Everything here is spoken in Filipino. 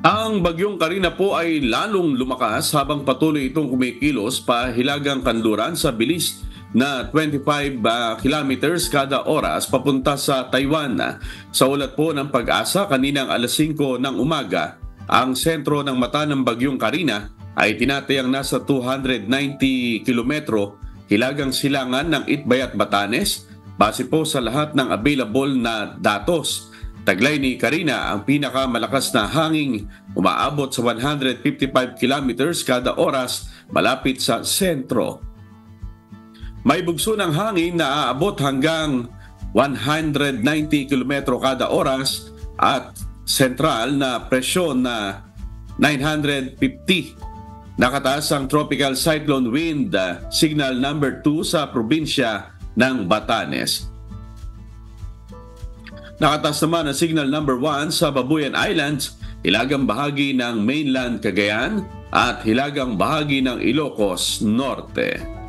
Ang bagyong Karina po ay lalong lumakas habang patuloy itong kumikilos pa hilagang kanluran sa bilis na 25 kilometers kada oras papunta sa Taiwan. Sa ulat po ng Pag-asa kaninang alas 5 ng umaga, ang sentro ng mata ng bagyong Karina ay tinatayang nasa 290 kilometro hilagang silangan ng Itbayat, Batanes base po sa lahat ng available na datos. Taglay ni Karina ang pinakamalakas na hanging umaabot sa 155 kilometers kada oras malapit sa sentro. May bugso ng hangin na aabot hanggang 190 kilometro kada oras at sentral na presyon na 950. Nakataas ang tropical cyclone wind signal number 2 sa probinsya ng Batanes. Nakataas naman ang signal number 1 sa Babuyan Islands, hilagang bahagi ng mainland Cagayan at hilagang bahagi ng Ilocos Norte.